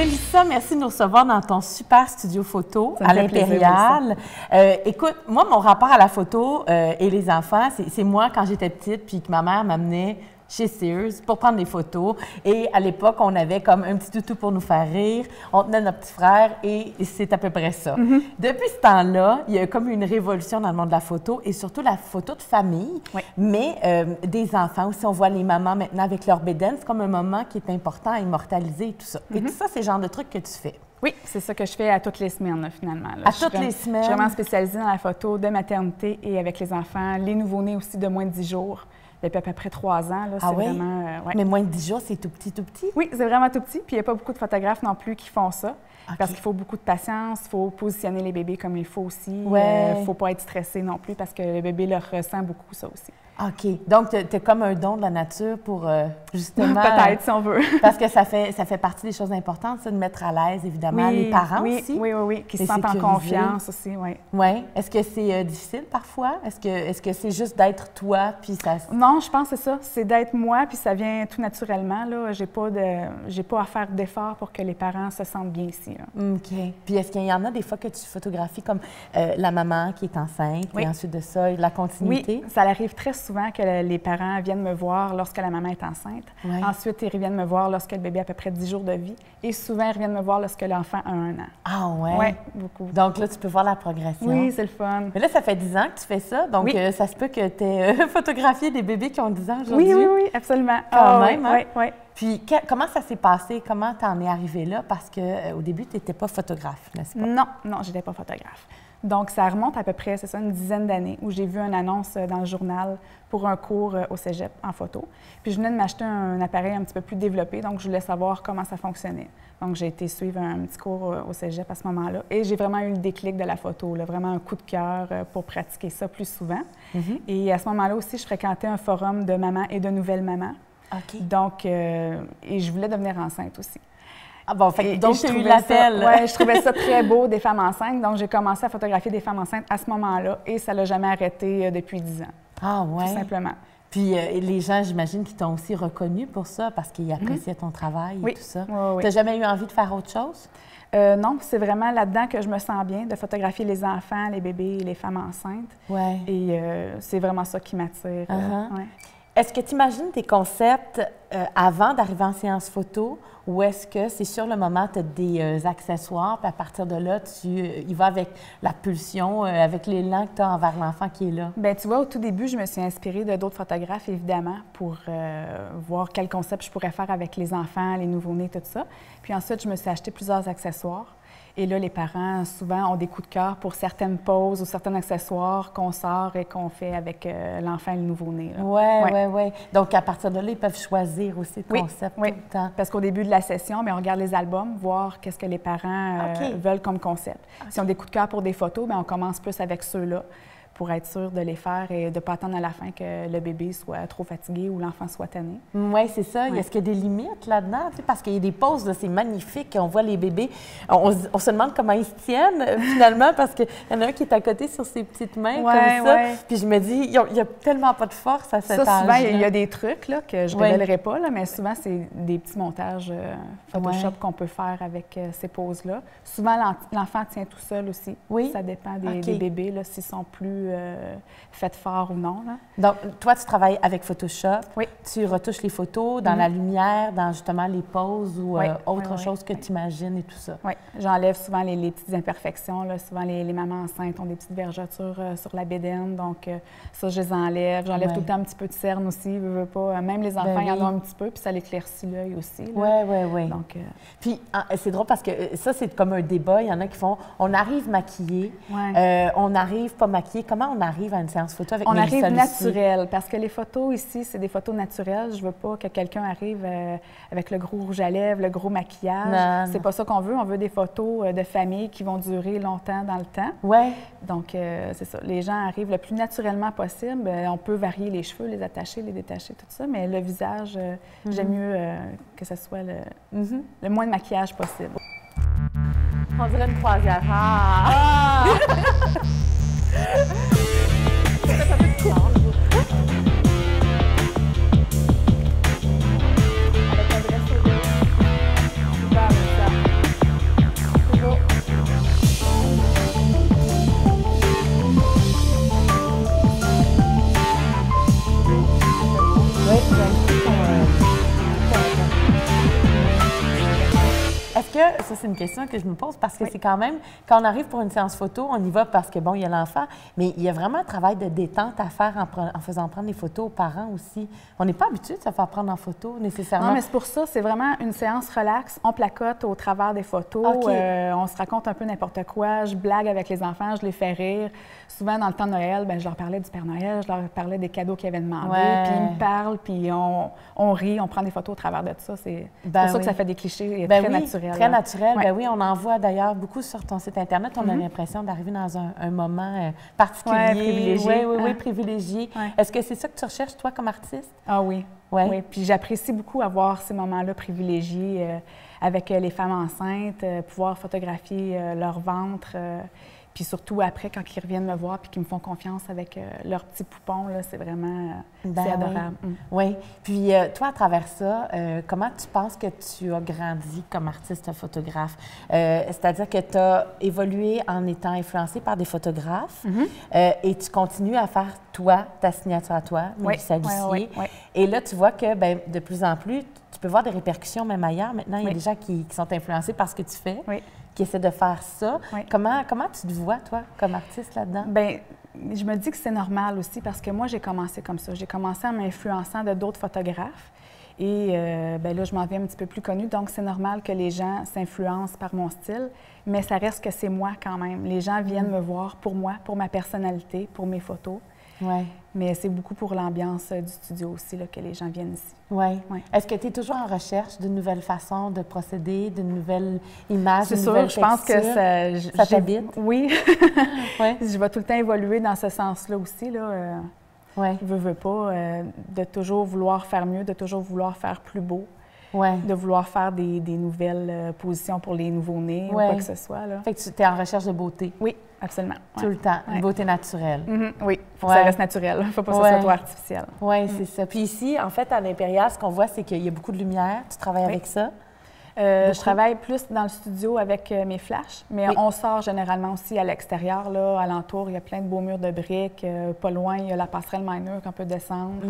Mélissa, merci de nous recevoir dans ton super studio photo à l'Impérial. Écoute, moi, mon rapport à la photo et les enfants, c'est moi quand j'étais petite, puis que ma mère m'amenait chez Sears pour prendre des photos. Et à l'époque, on avait comme un petit toutou pour nous faire rire. On tenait notre petit frère et c'est à peu près ça. Depuis ce temps-là, il y a comme une révolution dans le monde de la photo et surtout la photo de famille, mais des enfants aussi. On voit les mamans maintenant avec leur bédaine. C'est comme un moment qui est important à immortaliser et tout ça. Et tout ça, c'est le genre de truc que tu fais. Oui, c'est ça que je fais à toutes les semaines, là, finalement. Là. À toutes les semaines? Je suis vraiment spécialisée dans la photo de maternité et avec les enfants, les nouveau-nés aussi de moins de 10 jours. Depuis à peu près 3 ans. Là, oui? Vraiment, Mais moins de 10 jours, c'est tout petit, tout petit? Oui, c'est vraiment tout petit. Puis il n'y a pas beaucoup de photographes non plus qui font ça. Parce qu'il faut beaucoup de patience, il faut positionner les bébés comme il faut aussi. Il ne faut pas être stressé non plus parce que le bébé leur ressent beaucoup ça aussi. OK. Donc, tu as comme un don de la nature pour justement... Peut-être, si on veut. Parce que ça fait partie des choses importantes, ça, de mettre à l'aise, évidemment, les parents aussi. Oui, qui se sentent en confiance aussi, oui. Oui. Est-ce que c'est difficile parfois? Est-ce que c'est juste d'être toi, puis ça... Non, je pense que c'est ça. C'est d'être moi, puis ça vient tout naturellement, là. J'ai pas à faire d'efforts pour que les parents se sentent bien ici, là. OK. Puis est-ce qu'il y en a des fois que tu photographies comme la maman qui est enceinte, et ensuite de ça, la continuité? Oui, ça arrive très souvent que les parents viennent me voir lorsque la maman est enceinte. Ensuite, ils reviennent me voir lorsque le bébé a à peu près 10 jours de vie. Et souvent, ils reviennent me voir lorsque l'enfant a 1 an. Ah ouais? Oui, beaucoup. Donc là, tu peux voir la progression. Oui, c'est le fun. Mais là, ça fait 10 ans que tu fais ça, donc ça se peut que tu aies photographié des bébés qui ont 10 ans aujourd'hui. Oui, absolument. Quand même, hein? Oui. Puis, comment ça s'est passé? Comment tu en es arrivée là? Parce qu'au début, tu n'étais pas photographe, n'est-ce pas? Non, je n'étais pas photographe. Donc, ça remonte à peu près, c'est ça, une dizaine d'années où j'ai vu une annonce dans le journal pour un cours au cégep en photo. Puis, je venais de m'acheter un appareil un petit peu plus développé, donc je voulais savoir comment ça fonctionnait. Donc, j'ai été suivre un petit cours au cégep à ce moment-là et j'ai vraiment eu le déclic de la photo, là, vraiment un coup de cœur pour pratiquer ça plus souvent. Et à ce moment-là aussi, je fréquentais un forum de mamans et de nouvelles mamans. Donc, et je voulais devenir enceinte aussi. Ah bon, fait donc tu as eu l'appel. Oui, je trouvais ça très beau, des femmes enceintes. Donc, j'ai commencé à photographier des femmes enceintes à ce moment-là et ça ne l'a jamais arrêté depuis 10 ans. Ah oui? Tout simplement. Puis les gens, j'imagine, qui t'ont aussi reconnu pour ça parce qu'ils appréciaient ton travail et tout ça. Tu n'as jamais eu envie de faire autre chose? Non, c'est vraiment là-dedans que je me sens bien, de photographier les enfants, les bébés et les femmes enceintes. Oui. Et c'est vraiment ça qui m'attire. Est-ce que tu imagines tes concepts avant d'arriver en séance photo ou est-ce que c'est sur le moment, tu as des accessoires, puis à partir de là, tu y vas avec la pulsion, avec l'élan que tu as envers l'enfant qui est là? Bien, tu vois, au tout début, je me suis inspirée de d'autres photographes, évidemment, pour voir quel concept je pourrais faire avec les enfants, les nouveau-nés, tout ça. Puis ensuite, je me suis acheté plusieurs accessoires. Et là, les parents, souvent, ont des coups de cœur pour certaines poses ou certains accessoires qu'on sort et qu'on fait avec l'enfant et le nouveau-né. Oui. Donc, à partir de là, ils peuvent choisir aussi le concept tout le temps. Parce qu'au début de la session, bien, on regarde les albums, voir qu'est-ce que les parents veulent comme concept. Si on a des coups de cœur pour des photos, bien, on commence plus avec ceux-là pour être sûr de les faire et de ne pas attendre à la fin que le bébé soit trop fatigué ou l'enfant soit tanné. Oui, c'est ça. Est-ce qu'il y a des limites là-dedans? Parce qu'il y a des poses, c'est magnifique. On voit les bébés. On se demande comment ils se tiennent, finalement, parce qu'il y en a un qui est à côté sur ses petites mains, comme ça. Puis je me dis, il n'y a tellement pas de force à cet âge-là. Souvent, il y a des trucs là, que je ne révélerai pas, là, mais souvent, c'est des petits montages Photoshop qu'on peut faire avec ces poses-là. Souvent, l'enfant tient tout seul aussi. Ça dépend des bébés, là, s'ils sont plus faites fort ou non. Là. Donc, toi, tu travailles avec Photoshop. Tu retouches les photos dans la lumière, dans justement les poses ou autre chose que tu imagines et tout ça. Oui, j'enlève souvent les petites imperfections. Là. Souvent, les mamans enceintes ont des petites vergetures sur la bédaine, donc ça, je les enlève. J'enlève tout le temps un petit peu de cerne aussi, veux pas. Même les enfants, ils en ont un petit peu, puis ça l'éclaircit l'œil aussi. Oui. Donc, puis, c'est drôle parce que ça, c'est comme un débat. Il y en a qui font, on arrive maquillé, on n'arrive pas maquillé. Comment on arrive à une séance photo avec Mélissa Lucier? On arrive naturel, parce que les photos ici, c'est des photos naturelles. Je veux pas que quelqu'un arrive avec le gros rouge à lèvres, le gros maquillage. C'est pas ça qu'on veut. On veut des photos de famille qui vont durer longtemps dans le temps. Donc, c'est ça. Les gens arrivent le plus naturellement possible. On peut varier les cheveux, les attacher, les détacher, tout ça, mais le visage, j'aime mieux que ce soit le moins de maquillage possible. On dirait une croisière. C'est un peu de courant. Avec un vrai sourire. Super, ça. Ça, c'est une question que je me pose parce que c'est quand même, quand on arrive pour une séance photo, on y va parce que, bon, il y a l'enfant, mais il y a vraiment un travail de détente à faire en faisant prendre des photos aux parents aussi. On n'est pas habitué de se faire prendre en photo nécessairement. Non, mais c'est pour ça, c'est vraiment une séance relax. On placote au travers des photos, on se raconte un peu n'importe quoi, je blague avec les enfants, je les fais rire. Souvent, dans le temps de Noël, bien, je leur parlais du Père Noël, je leur parlais des cadeaux qu'ils avaient demandés, puis ils me parlent, puis on rit, on prend des photos au travers de ça. C'est pour ça que ça fait des clichés très naturels. Très naturel. Ben oui, on en voit d'ailleurs beaucoup sur ton site Internet. On a l'impression d'arriver dans un moment particulier. Privilégié. Oui, privilégié. Est-ce que c'est ça que tu recherches, toi, comme artiste? Ah oui. Oui, puis j'apprécie beaucoup avoir ces moments-là privilégiés avec les femmes enceintes, pouvoir photographier leur ventre. Puis surtout après, quand ils reviennent me voir puis qu'ils me font confiance avec leurs petits poupons, là, c'est vraiment c'est adorable. Oui. Puis toi, à travers ça, comment tu penses que tu as grandi comme artiste photographe? C'est-à-dire que tu as évolué en étant influencée par des photographes et tu continues à faire, toi, ta signature à toi, Mélissa Lucier. Et là, tu vois que ben, de plus en plus, tu peux voir des répercussions même ailleurs. Maintenant, il y a des gens qui sont influencés par ce que tu fais. Qui essaie de faire ça. Comment tu te vois, toi, comme artiste là-dedans? Bien, je me dis que c'est normal aussi parce que moi, j'ai commencé comme ça. J'ai commencé en m'influençant de d'autres photographes et bien là, je m'en viens un petit peu plus connue, donc c'est normal que les gens s'influencent par mon style, mais ça reste que c'est moi quand même. Les gens viennent me voir pour moi, pour ma personnalité, pour mes photos. Mais c'est beaucoup pour l'ambiance du studio aussi là, que les gens viennent ici. Est-ce que tu es toujours en recherche d'une nouvelle façon de procéder, d'une nouvelle image, d'une nouvelle texture? Je pense que ça t'habite? Oui. Je vais tout le temps évoluer dans ce sens-là aussi. Là. Veux pas, de toujours vouloir faire mieux, de toujours vouloir faire plus beau. De vouloir faire des nouvelles positions pour les nouveau-nés ou quoi que ce soit. Là. Fait que tu es en recherche de beauté? Oui, absolument. Tout le temps, une beauté naturelle. Oui, il faut que ça reste naturel. Il ne faut pas que ça soit trop artificiel. Oui, c'est ça. Puis ici, en fait, à l'Impérial, ce qu'on voit, c'est qu'il y a beaucoup de lumière. Tu travailles avec ça? Je travaille plus dans le studio avec mes flashs, mais on sort généralement aussi à l'extérieur. Là, alentour, il y a plein de beaux murs de briques. Pas loin, il y a la passerelle Mineur qu'on peut descendre,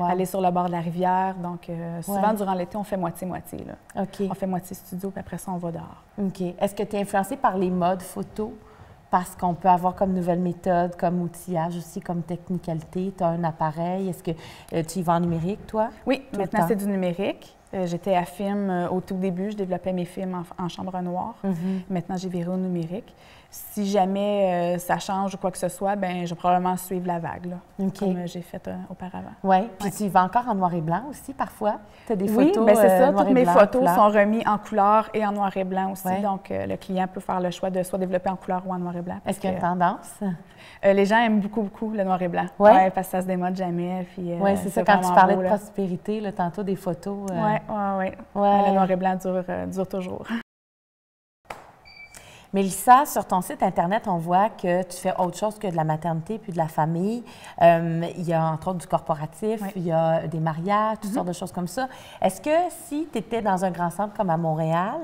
aller sur le bord de la rivière. Donc, souvent, durant l'été, on fait moitié-moitié. On fait moitié studio, puis après ça, on va dehors. OK. Est-ce que tu es influencée par les modes photo? Parce qu'on peut avoir comme nouvelle méthode, comme outillage aussi, comme technicalité. Tu as un appareil. Est-ce que tu y vas en numérique, toi? Oui, maintenant, c'est du numérique. J'étais à film au tout début, je développais mes films en chambre noire. Maintenant, j'ai viré au numérique. Si jamais ça change ou quoi que ce soit, bien, je vais probablement suivre la vague, là, comme j'ai fait auparavant. Puis tu y vas encore en noir et blanc aussi, parfois? Tu as des photos bien, c'est ça. Toutes mes photos sont remises en couleur et en noir et blanc aussi. Donc, le client peut faire le choix de soit développer en couleur ou en noir et blanc. Est-ce qu'il y a une tendance? Les gens aiment beaucoup le noir et blanc. Parce que ça se démode jamais. C'est ça, quand tu parlais de prospérité, là, tantôt des photos. Oui. Le noir et blanc dure toujours. Mélissa, sur ton site Internet, on voit que tu fais autre chose que de la maternité puis de la famille. Il y a entre autres du corporatif, il y a des mariages, toutes sortes de choses comme ça. Est-ce que si tu étais dans un grand centre comme à Montréal,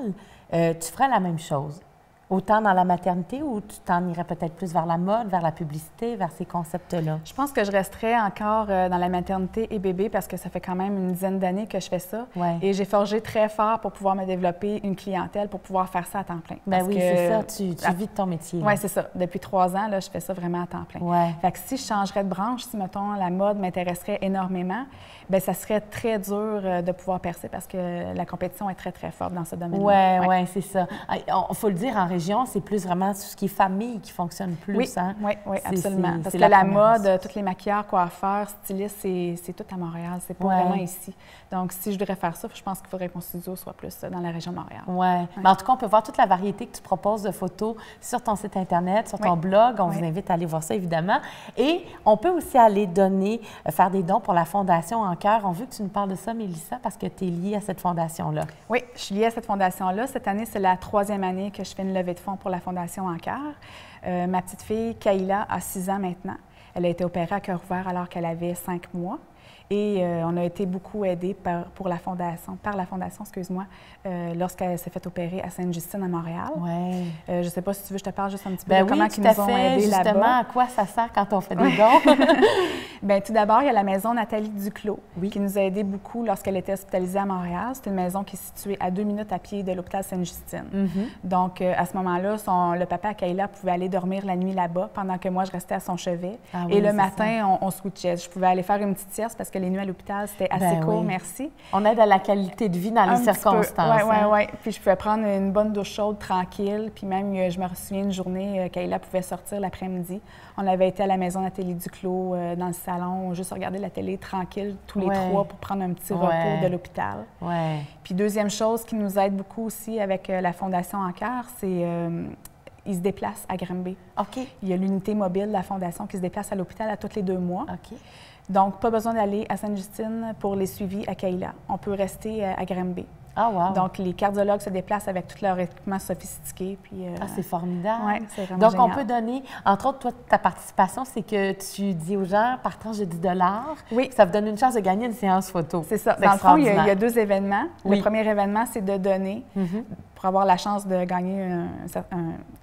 tu ferais la même chose? Autant dans la maternité ou tu t'en irais peut-être plus vers la mode, vers la publicité, vers ces concepts-là? Je pense que je resterais encore dans la maternité et bébé parce que ça fait quand même une dizaine d'années que je fais ça. Et j'ai forgé très fort pour pouvoir me développer une clientèle, pour pouvoir faire ça à temps plein. Ben oui, c'est ça. Tu vis de ton métier. Oui, c'est ça. Depuis 3 ans, là, je fais ça vraiment à temps plein. Fait que si je changerais de branche, si, mettons, la mode m'intéresserait énormément, bien, ça serait très dur de pouvoir percer parce que la compétition est très, très forte dans ce domaine-là. Oui, c'est ça. Il faut le dire, en région, c'est plus vraiment tout ce qui est famille qui fonctionne plus. Oui, absolument. Parce que la mode, tous les maquilleurs, coiffeurs, stylistes, c'est tout à Montréal. C'est pas vraiment ici. Donc, si je devrais faire ça, je pense qu'il faudrait que mon studio soit plus dans la région de Montréal. Mais en tout cas, on peut voir toute la variété que tu proposes de photos sur ton site Internet, sur ton blog. On vous invite à aller voir ça, évidemment. Et on peut aussi aller donner, faire des dons pour la Fondation En Cœur. On veut que tu nous parles de ça, Mélissa, parce que tu es liée à cette fondation-là. Oui, je suis liée à cette fondation-là. Cette année, c'est la 3e année que je fais une levée de fonds pour la Fondation En Cœur. Ma petite fille, Kayla, a 6 ans maintenant. Elle a été opérée à cœur ouvert alors qu'elle avait 5 mois. Et on a été beaucoup aidés par la Fondation, excuse-moi, lorsqu'elle s'est fait opérer à Sainte-Justine à Montréal. Oui. Je ne sais pas si tu veux, je te parle juste un petit peu de comment ils nous ont aidés là-bas. Justement, à quoi ça sert quand on fait des dons? Bien, tout d'abord, il y a la maison Nathalie Duclos, oui. qui nous a aidés beaucoup lorsqu'elle était hospitalisée à Montréal. C'est une maison qui est située à 2 minutes à pied de l'hôpital Sainte-Justine. Donc, à ce moment-là, le papa à Kayla pouvait aller dormir la nuit là-bas pendant que moi, je restais à son chevet. Ah, oui, et le matin, on switchait. Je pouvais aller faire une petite sieste parce que les nuits à l'hôpital, c'était assez court, merci. On aide à la qualité de vie dans les circonstances. Oui. Puis je pouvais prendre une bonne douche chaude, tranquille. Puis même, je me souviens une journée, Kayla pouvait sortir l'après-midi. On avait été à la maison Nathalie Duclos dans le salon, juste regarder la télé tranquille, tous les trois, pour prendre un petit repos de l'hôpital. Puis deuxième chose qui nous aide beaucoup aussi avec la Fondation En Cœur, c'est ils se déplacent à Granby. OK. Il y a l'unité mobile de la Fondation qui se déplace à l'hôpital à tous les 2 mois. OK. Donc, pas besoin d'aller à Sainte-Justine pour les suivis à Kayla. On peut rester à Granby. Ah, wow. Donc, les cardiologues se déplacent avec tout leur équipement sophistiqué. Puis, c'est formidable. Oui, c'est vraiment génial. Donc, on peut donner, entre autres, toi, ta participation, c'est que tu dis aux gens, par tranche de 10 $, ça vous donne une chance de gagner une séance photo. C'est ça. Dans le fond, il y a 2 événements. Le premier événement, c'est de donner pour avoir la chance de gagner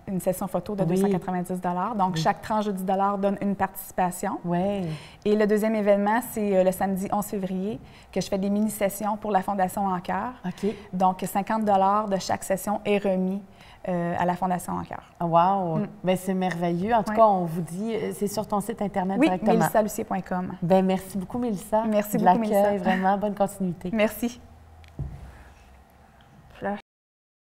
une session photo de 290 $. Donc, chaque tranche de 10 $ donne une participation. Et le deuxième événement, c'est le samedi 11 février que je fais des mini-sessions pour la Fondation En Cœur. Donc, 50 $ de chaque session est remis à la Fondation En Cœur. Wow! Bien, c'est merveilleux. En tout cas, on vous dit, c'est sur ton site Internet directement. Oui, melissalucier.com. Bien, merci beaucoup, Mélissa. Merci beaucoup, Mélissa. Vraiment, bonne continuité. Merci.